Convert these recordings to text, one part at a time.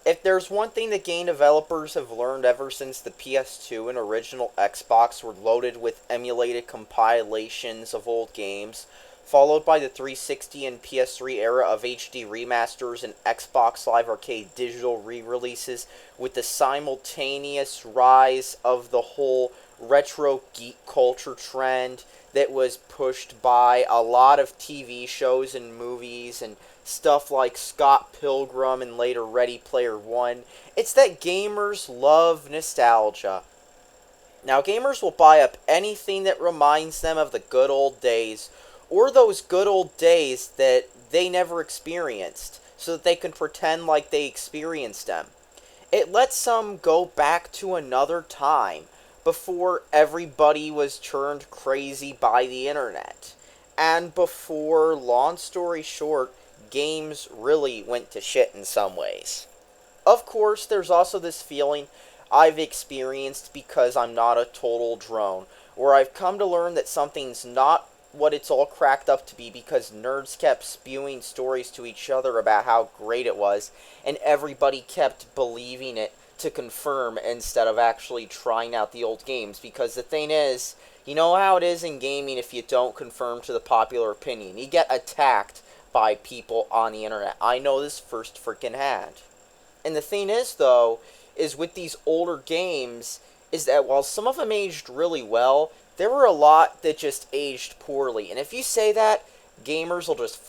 If there's one thing that game developers have learned ever since the PS2 and original Xbox were loaded with emulated compilations of old games, followed by the 360 and PS3 era of HD remasters and Xbox Live Arcade digital re-releases, with the simultaneous rise of the whole retro geek culture trend that was pushed by a lot of TV shows and movies and stuff like Scott Pilgrim and later Ready Player One. It's that gamers love nostalgia. Now, gamers will buy up anything that reminds them of the good old days, or those good old days that they never experienced, so that they can pretend like they experienced them. It lets them go back to another time, before everybody was turned crazy by the internet, and before, long story short, games really went to shit in some ways. Of course, there's also this feeling I've experienced because I'm not a total drone, where I've come to learn that something's not what it's all cracked up to be because nerds kept spewing stories to each other about how great it was, and everybody kept believing it to confirm instead of actually trying out the old games. Because the thing is, you know how it is in gaming if you don't conform to the popular opinion. You get attacked by people on the internet. I know this first freaking hand. And the thing is, though, is with these older games, is that while some of them aged really well, there were a lot that just aged poorly. And if you say that, gamers will just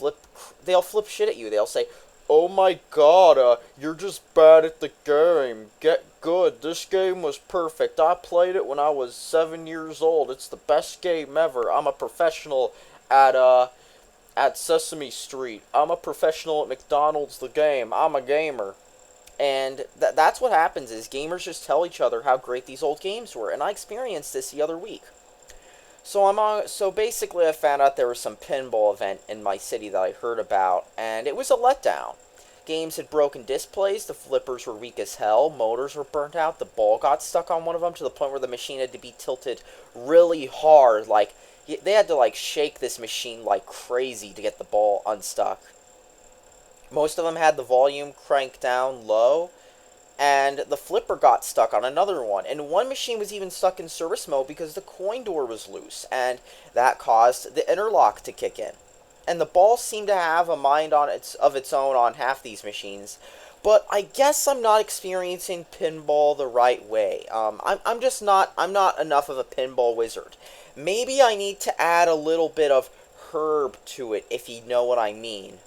they'll flip shit at you. They'll say, "Oh my god, you're just bad at the game. Get good. This game was perfect. I played it when I was 7 years old. It's the best game ever. I'm a professional at Sesame Street. I'm a professional at McDonald's the game. I'm a gamer." And that's what happens is gamers just tell each other how great these old games were. And I experienced this the other week. So basically I found out there was some pinball event in my city that I heard about, and it was a letdown. Games had broken displays, the flippers were weak as hell, motors were burnt out, the ball got stuck on one of them to the point where the machine had to be tilted really hard. Like, they had to, like, shake this machine like crazy to get the ball unstuck. Most of them had the volume cranked down low, and the flipper got stuck on another one. And one machine was even stuck in service mode because the coin door was loose, and that caused the interlock to kick in. And the ball seemed to have a mind of its own on half these machines. But I guess I'm not experiencing pinball the right way. I'm not enough of a pinball wizard. Maybe I need to add a little bit of herb to it, if you know what I mean.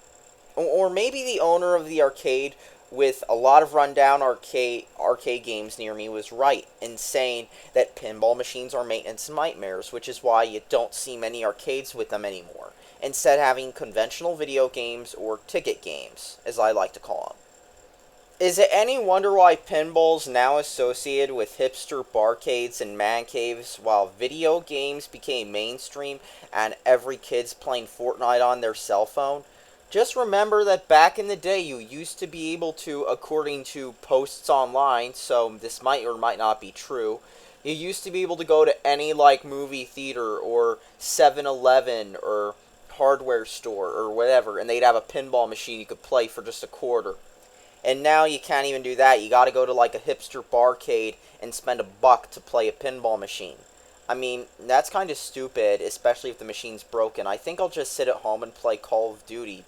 Or maybe the owner of the arcade with a lot of rundown arcade games near me was right in saying that pinball machines are maintenance nightmares, which is why you don't see many arcades with them anymore, instead having conventional video games, or ticket games, as I like to call them. Is it any wonder why pinball's now associated with hipster barcades and man caves, while video games became mainstream and every kid's playing Fortnite on their cell phone? Just remember that back in the day, you used to be able to, according to posts online, so this might or might not be true, you used to be able to go to any, like, movie theater or 7-Eleven or hardware store or whatever, and they'd have a pinball machine you could play for just a quarter. And now you can't even do that. You gotta go to, like, a hipster barcade and spend $1 to play a pinball machine. I mean, that's kind of stupid, especially if the machine's broken. I think I'll just sit at home and play Call of Duty.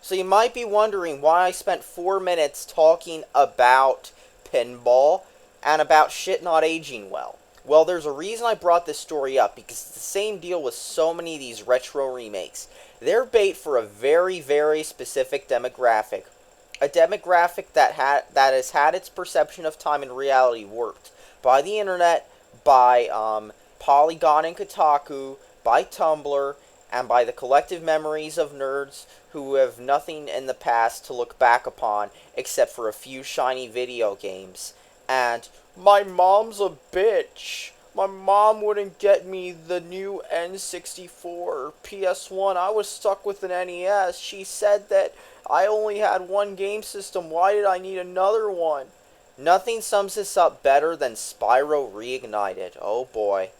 So you might be wondering why I spent 4 minutes talking about pinball and about shit not aging well. Well, there's a reason I brought this story up, because it's the same deal with so many of these retro remakes. They're bait for a very, very specific demographic. A demographic that has had its perception of time and reality warped by the internet, by Polygon and Kotaku, by Tumblr, and by the collective memories of nerds who have nothing in the past to look back upon except for a few shiny video games. And, my mom's a bitch. My mom wouldn't get me the new N64 or PS1. I was stuck with an NES. She said that I only had one game system. Why did I need another one? Nothing sums this up better than Spyro Reignited. Oh boy.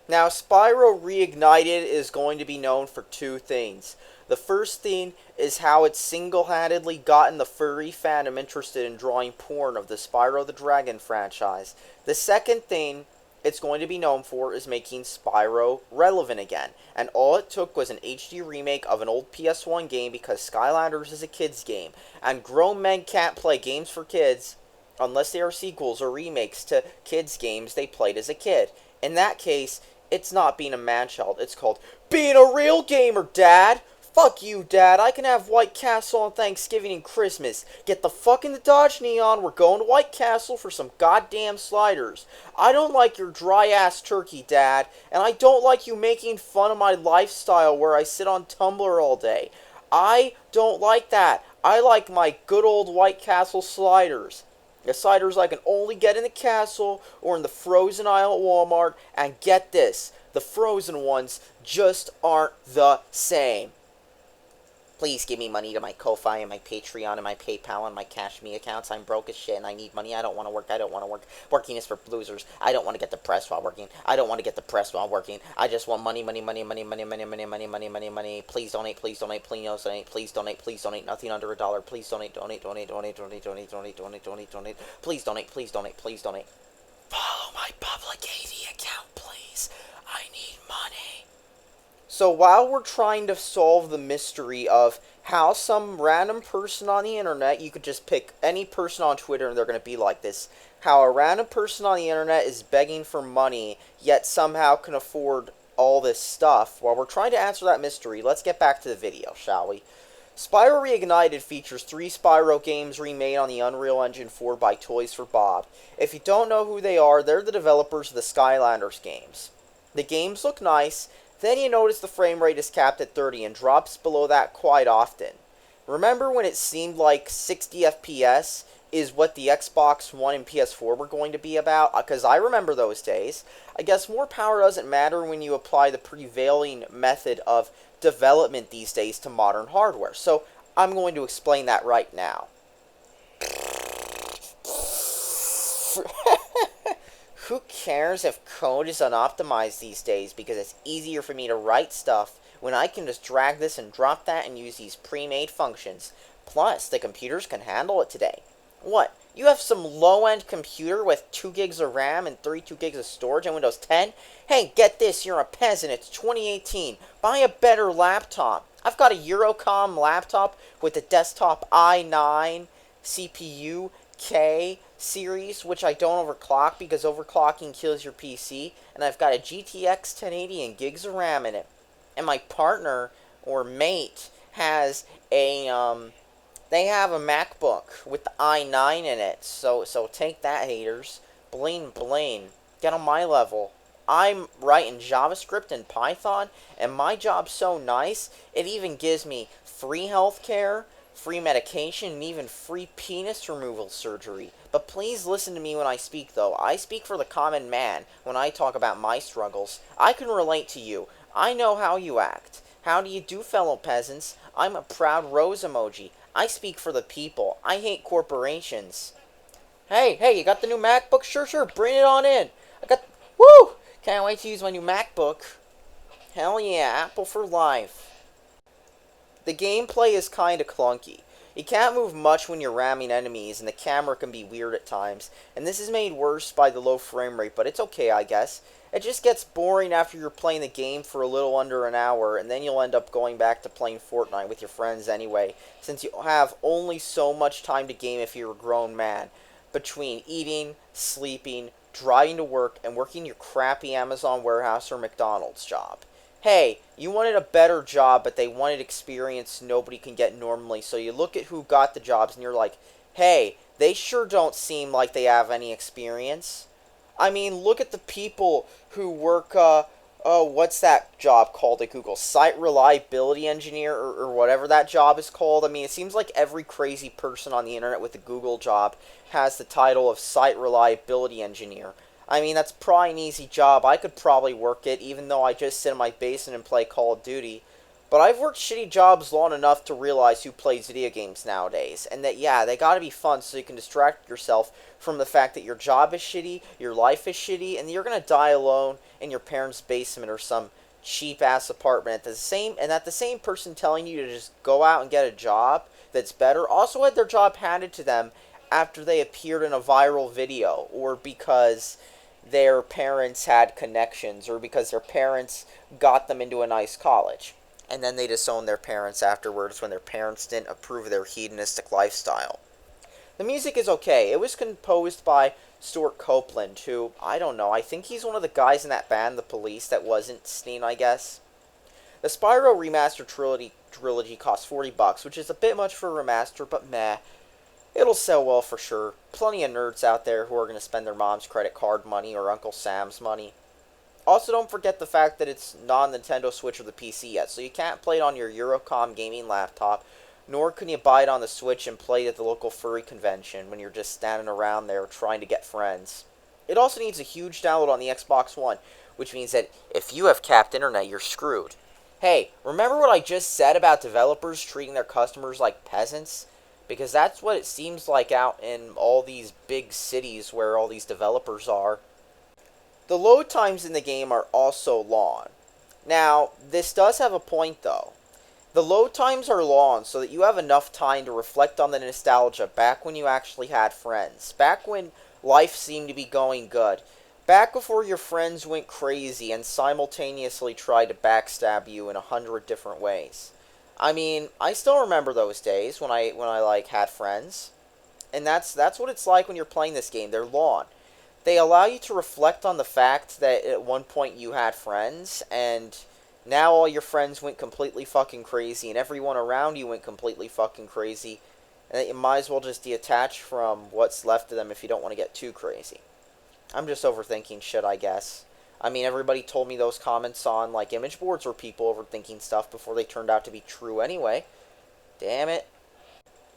Now, Spyro Reignited is going to be known for two things. The first thing is how it's single-handedly gotten the furry fandom interested in drawing porn of the Spyro the Dragon franchise. The second thing it's going to be known for is making Spyro relevant again. And all it took was an HD remake of an old PS1 game because Skylanders is a kid's game. And grown men can't play games for kids unless they are sequels or remakes to kids' games they played as a kid. In that case, it's not being a man-child. It's called being a real gamer, Dad! Fuck you, Dad. I can have White Castle on Thanksgiving and Christmas. Get the fuck in the Dodge Neon. We're going to White Castle for some goddamn sliders. I don't like your dry-ass turkey, Dad. And I don't like you making fun of my lifestyle where I sit on Tumblr all day. I don't like that. I like my good old White Castle sliders. The sliders I can only get in the castle or in the frozen aisle at Walmart. And get this, the frozen ones just aren't the same. Please give me money to my Ko-Fi and my Patreon and my PayPal and my Cash Me accounts. I'm broke as shit and I need money. I don't want to work. I don't want to work. Working is for losers. I don't want to get depressed while working. I don't want to get depressed while working. I just want money, money, money, money, money, money, money, money, money, money, money. Please donate, please donate, please donate, please donate, please donate. Nothing under $1. Please donate, donate, donate, donate, donate, donate, donate, donate, donate, donate. Please donate, please donate, please donate. Follow my public AV account, please. I need money. So while we're trying to solve the mystery of how some random person on the internet, you could just pick any person on Twitter and they're going to be like this, how a random person on the internet is begging for money, yet somehow can afford all this stuff, while we're trying to answer that mystery, let's get back to the video, shall we? Spyro Reignited features 3 Spyro games remade on the Unreal Engine 4 by Toys for Bob. If you don't know who they are, they're the developers of the Skylanders games. The games look nice. Then you notice the frame rate is capped at 30 and drops below that quite often. Remember when it seemed like 60 FPS is what the Xbox One and PS4 were going to be about? Because I remember those days. I guess more power doesn't matter when you apply the prevailing method of development these days to modern hardware. So I'm going to explain that right now. Who cares if code is unoptimized these days, because it's easier for me to write stuff when I can just drag this and drop that and use these pre-made functions. Plus, the computers can handle it today. What? You have some low-end computer with 2 gigs of RAM and 32 gigs of storage on Windows 10? Hey, get this, you're a peasant, it's 2018. Buy a better laptop. I've got a Eurocom laptop with a desktop i9 CPU K series, which I don't overclock because overclocking kills your PC, and I've got a GTX 1080 and gigs of RAM in it. And my partner or mate has a they have a MacBook with the i9 in it. So take that, haters. Bling bling. Get on my level. I'm writing JavaScript and Python, and my job's so nice, it even gives me free healthcare, free medication, and even free penis removal surgery. But please listen to me when I speak, though. I speak for the common man when I talk about my struggles. I can relate to you. I know how you act. How do you do, fellow peasants? I'm a proud rose emoji. I speak for the people. I hate corporations. Hey, you got the new MacBook? Sure, bring it on in. Woo! Can't wait to use my new MacBook. Hell yeah, Apple for life. The gameplay is kinda clunky. You can't move much when you're ramming enemies, and the camera can be weird at times, and this is made worse by the low frame rate, but it's okay, I guess. It just gets boring after you're playing the game for a little under an hour, and then you'll end up going back to playing Fortnite with your friends anyway, since you have only so much time to game if you're a grown man, between eating, sleeping, driving to work, and working your crappy Amazon warehouse or McDonald's job. Hey, you wanted a better job, but they wanted experience nobody can get normally, so you look at who got the jobs, and you're like, hey, they sure don't seem like they have any experience. I mean, look at the people who work, what's that job called at Google? Site reliability engineer, or whatever that job is called. I mean, it seems like every crazy person on the internet with a Google job has the title of site reliability engineer. I mean, that's probably an easy job. I could probably work it, even though I just sit in my basement and play Call of Duty. But I've worked shitty jobs long enough to realize who plays video games nowadays. And that, yeah, they gotta be fun so you can distract yourself from the fact that your job is shitty, your life is shitty, and you're gonna die alone in your parents' basement or some cheap ass apartment at the same person telling you to just go out and get a job that's better also had their job handed to them after they appeared in a viral video, or because their parents had connections, or because their parents got them into a nice college. And then they disowned their parents afterwards when their parents didn't approve of their hedonistic lifestyle. The music is okay. It was composed by Stuart Copeland, who, I don't know, I think he's one of the guys in that band, The Police, that wasn't Steen, I guess. The Spyro Remaster trilogy costs $40, which is a bit much for a remaster, but meh. It'll sell well for sure. Plenty of nerds out there who are going to spend their mom's credit card money or Uncle Sam's money. Also, don't forget the fact that it's not on Nintendo Switch or the PC yet, so you can't play it on your Eurocom gaming laptop, nor can you buy it on the Switch and play it at the local furry convention when you're just standing around there trying to get friends. It also needs a huge download on the Xbox One, which means that if you have capped internet, you're screwed. Hey, remember what I just said about developers treating their customers like peasants? Because that's what it seems like out in all these big cities where all these developers are. The load times in the game are also long. Now, this does have a point though. The load times are long so that you have enough time to reflect on the nostalgia back when you actually had friends. Back when life seemed to be going good. Back before your friends went crazy and simultaneously tried to backstab you in 100 different ways. I mean, I still remember those days when I like had friends. And that's what it's like when you're playing this game. They're long. They allow you to reflect on the fact that at one point you had friends, and now all your friends went completely fucking crazy, and everyone around you went completely fucking crazy, and that you might as well just detach from what's left of them if you don't want to get too crazy. I'm just overthinking shit, I guess. I mean, everybody told me those comments on, like, image boards were people overthinking stuff before they turned out to be true anyway. Damn it.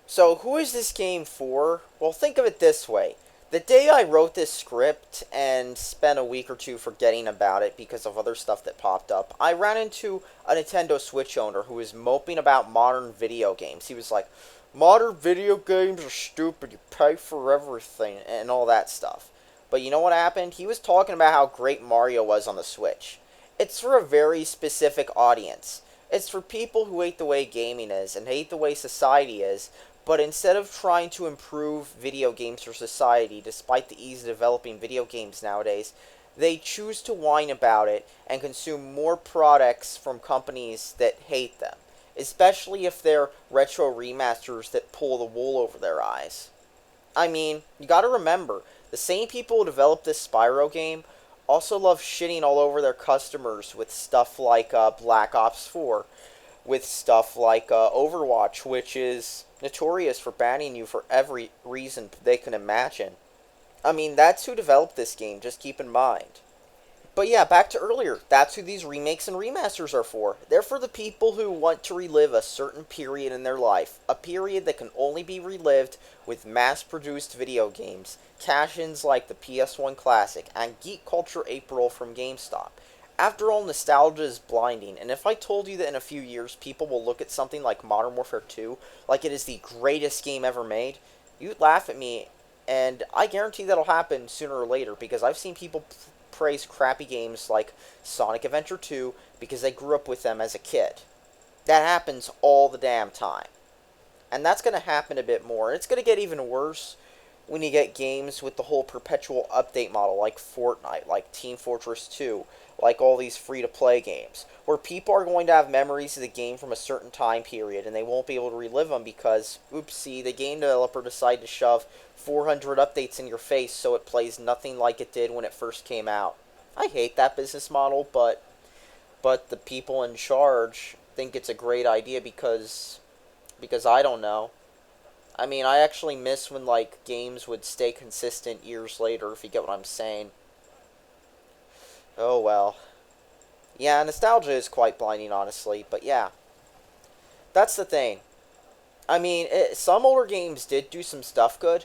So, who is this game for? Well, think of it this way. The day I wrote this script and spent a week or two forgetting about it because of other stuff that popped up, I ran into a Nintendo Switch owner who was moping about modern video games. He was like, modern video games are stupid, you pay for everything, and all that stuff. But you know what happened? He was talking about how great Mario was on the Switch. It's for a very specific audience. It's for people who hate the way gaming is and hate the way society is, but instead of trying to improve video games for society, despite the ease of developing video games nowadays, they choose to whine about it and consume more products from companies that hate them, especially if they're retro remasters that pull the wool over their eyes. I mean, you gotta remember, the same people who developed this Spyro game also love shitting all over their customers with stuff like Black Ops 4, with stuff like Overwatch, which is notorious for banning you for every reason they can imagine. I mean, that's who developed this game, just keep in mind. But yeah, back to earlier, that's who these remakes and remasters are for. They're for the people who want to relive a certain period in their life, a period that can only be relived with mass-produced video games, cash-ins like the PS1 Classic, and Geek Culture April from GameStop. After all, nostalgia is blinding, and if I told you that in a few years people will look at something like Modern Warfare 2 like it is the greatest game ever made, you'd laugh at me, and I guarantee that'll happen sooner or later, because I've seen people praise crappy games like Sonic Adventure 2 because they grew up with them as a kid. That happens all the damn time. And that's going to happen a bit more, and it's going to get even worse when you get games with the whole perpetual update model like Fortnite, like Team Fortress 2, like all these free-to-play games, where people are going to have memories of the game from a certain time period, and they won't be able to relive them because, oopsie, the game developer decided to shove 400 updates in your face so it plays nothing like it did when it first came out. I hate that business model, but the people in charge think it's a great idea because I don't know. I mean, I actually miss when, like, games would stay consistent years later, if you get what I'm saying. Oh, well. Yeah, nostalgia is quite blinding, honestly, but yeah. That's the thing. I mean, some older games did do some stuff good,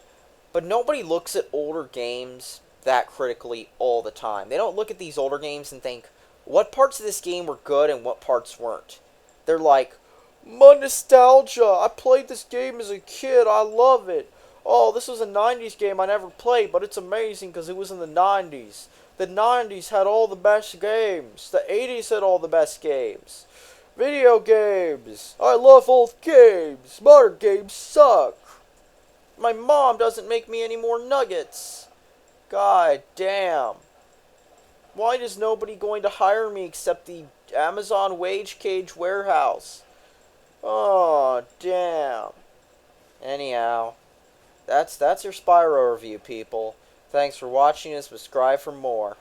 but nobody looks at older games that critically all the time. They don't look at these older games and think, what parts of this game were good and what parts weren't. They're like, my nostalgia, I played this game as a kid, I love it. Oh, this was a 90s game I never played, but it's amazing because it was in the 90s. The 90s had all the best games. The 80s had all the best games. Video games. I love old games. Modern games suck. My mom doesn't make me any more nuggets. God damn. Why is nobody going to hire me except the Amazon Wage Cage Warehouse? Oh, damn. Anyhow, that's your Spyro review, people. Thanks for watching and subscribe for more.